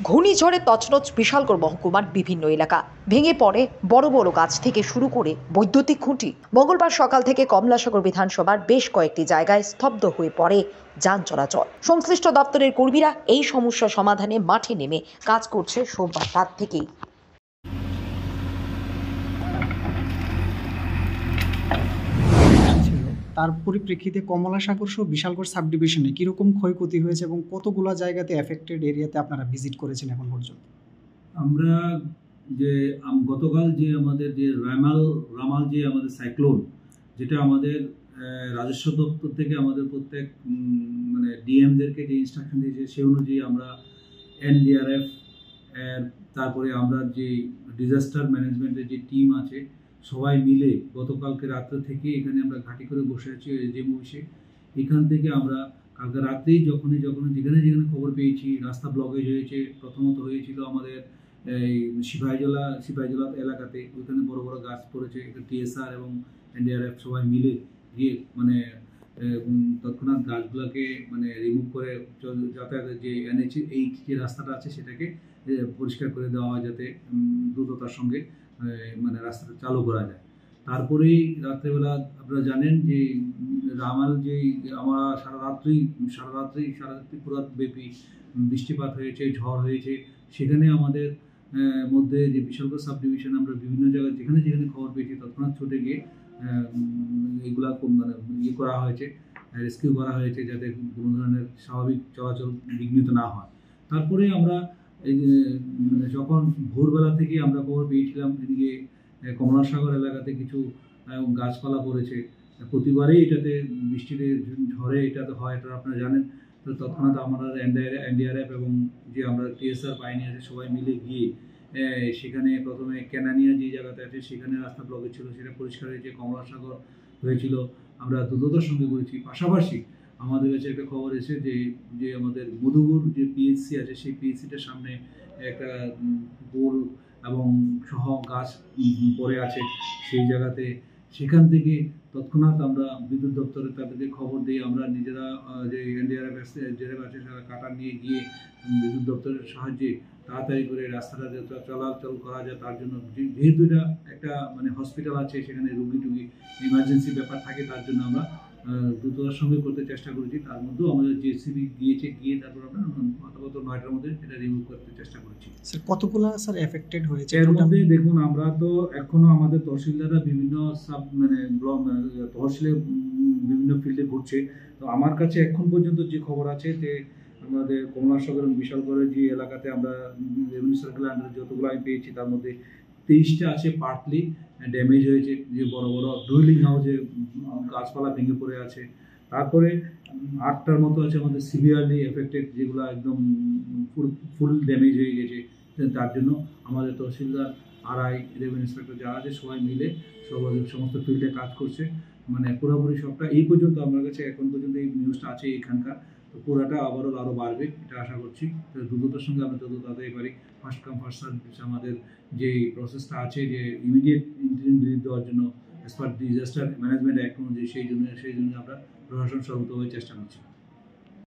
ঘূর্ণিঝড়ে তছনছ বিশালগড় মহকুমার বিভিন্ন এলাকা, ভেঙে পড়ে বড় বড় গাছ থেকে শুরু করে বৈদ্যুতিক খুঁটি। মঙ্গলবার সকাল থেকে কমলাসাগর বিধানসভার বেশ কয়েকটি জায়গায় স্তব্ধ হয়ে পড়ে যান চলাচল। সংশ্লিষ্ট দপ্তরের কর্মীরা এই সমস্যা সমাধানে মাঠে নেমে কাজ করছে সোমবার রাত থেকেই। তার পরিপ্রেক্ষিতে কমলাসাগর সহ বিশালগড় সাব ডিভিশনে কীরকম ক্ষয়ক্ষতি হয়েছে এবং কতগুলো জায়গাতে এফেক্টেড এরিয়াতে আপনারা ভিজিট করেছেন এখন পর্যন্ত? আমরা যে গতকাল যে আমাদের যে রামাল যে আমাদের সাইক্লোন, যেটা আমাদের রাজস্ব দপ্তর থেকে আমাদের প্রত্যেক মানে ডিএমদেরকে যে ইনস্ট্রাকশন দিয়েছে সেই অনুযায়ী আমরা এনডিআরএফ তারপরে আমরা যে ডিজাস্টার ম্যানেজমেন্টের যে টিম আছে সবাই মিলে গতকালকে রাত্রে থেকে এখানে আমরা ঘাঁটি করে বসে আছি এজেম অফিসে। এখান থেকে আমরা কালকে রাত্রেই যেখানে খবর পেয়েছি রাস্তা ব্লকেজ হয়েছে, প্রথমত হয়েছিল আমাদের এই সিপাহীজলা এলাকাতে, ওইখানে বড় বড় গাছ পড়েছে। টিএসআর এবং এনডিআরএফ সবাই মিলে গিয়ে মানে তৎক্ষণাৎ গাছগুলোকে মানে রিমুভ করে যাতায়াতের যে এনএইচ এই যে রাস্তাটা আছে সেটাকে পরিষ্কার করে দেওয়া হয়, যাতে দ্রুততার সঙ্গে মানে রাস্তাটা চালু করা যায়। তারপরেই রাত্রেবেলা আপনারা জানেন যে রামাল যে আমরা সারা রাত্রি পুরো ব্যাপী বৃষ্টিপাত হয়েছে, ঝড় হয়েছে। সেখানে আমাদের মধ্যে যে বিশালগড় সাব ডিভিশন আমরা বিভিন্ন জায়গায় যেখানে খবর পেয়েছি তৎক্ষণাৎ ছুটে গিয়ে এগুলা মানে করা হয়েছে, রেস্কিউ করা হয়েছে, যাতে কোনো ধরনের স্বাভাবিক চলাচল বিঘ্নিত না হয়। তারপরে আমরা এই মানে যখন ভোরবেলা থেকে আমরা খবর পেয়েছিলাম এদিকে কমলাসাগর এলাকাতে কিছু গাছপালা পড়েছে। প্রতিবারই এটাতে বৃষ্টিতে ঝড়ে এটাতে হয়, এটা আপনারা জানেন। তো তৎক্ষণাৎ আমরা এনডিআরএফ এবং যে আমরা টিএসআর বাহিনী আছে সবাই মিলে গিয়ে সেখানে প্রথমে কেনানিয়া যে জায়গাতে আছে সেখানে রাস্তা ব্লকেজ ছিল, সেটা পরিষ্কার হয়েছে। কমলাসাগর হয়েছিল, আমরা দ্রুততার সঙ্গে করেছি। পাশাপাশি আমাদের কাছে একটা খবর এসে যে আমাদের মধুপুর যে পিএইচসি আছে সেই পিএইচসিটার সামনে একটা গোল এবং সহ গাছ পড়ে আছে সেই জায়গাতে। সেখান থেকে তৎক্ষণাৎ আমরা বিদ্যুৎ দপ্তরে তাদেরকে খবর দিই, আমরা নিজেরা যে এনডিআরএফ আছে তারা কাটার নিয়ে গিয়ে বিদ্যুৎ দপ্তরের সাহায্যে তাড়াতাড়ি করে রাস্তাটা চলাচল করা যায়। তার জন্য যেহেতু এটা একটা মানে হসপিটাল আছে, সেখানে রুগী ইমার্জেন্সি ব্যাপার থাকে, তার জন্য আমরা দ্রুততার সঙ্গে করতে চেষ্টা করেছি। তার মধ্যেও আমাদের জেসিবি গিয়ে তারপর আমরা গত 9টার মধ্যে এটা রিমুভ করতে চেষ্টা করেছি। স্যার কতগুলো স্যার এফেক্টেড হয়েছে? এর মধ্যে দেখুন, আমরা তো এখনো আমাদের তহসিলদাররা বিভিন্ন ব্লক তহসিলে বিভিন্ন ফিল্ডে ঘুরছে। তো আমার কাছে এখন পর্যন্ত যে খবর আছে যে আমাদের কমলাসাগর এবং বিশালগড়ের যে এলাকাতে আমরা রেভিনিউ সার্কেল আন্ডারে যতগুলো আমি পেয়েছি তার মধ্যে 23টা আছে পার্টলি ড্যামেজ হয়েছে, যে বড় বড় ডুয়েলিং হাউসে গাছপালা ভেঙে পড়ে আছে। তারপরে 8টার মতো আছে আমাদের সিভিয়ারলি এফেক্টেড, যেগুলো একদম ফুল ড্যামেজ হয়ে গেছে। তার জন্য আমাদের তহসিলদার আরআই রেভিনিউ ইন্সপেক্টর যারা আছে সবাই মিলে সমস্ত ফিল্ডে কাজ করছে, মানে পুরোপুরি সবটা। এই পর্যন্ত আমার কাছে এখন পর্যন্ত এই নিউজটা আছে এখানকার। তো পুরোটা আরও বাড়বে এটা আশা করছি। দ্রুততার সঙ্গে আমরা যত তাড়াতাড়ি পারি ফার্স্ট কাম ফার্স্ট সার্ভিস আমাদের যে প্রসেসটা আছে, যে ইমিডিয়েট ইন্টারিম রিলিফ দেওয়ার জন্য as per disaster management act অনুযায়ী সেই জন্য আমরা প্রশাসন সর্বতভাবে চেষ্টা করছি।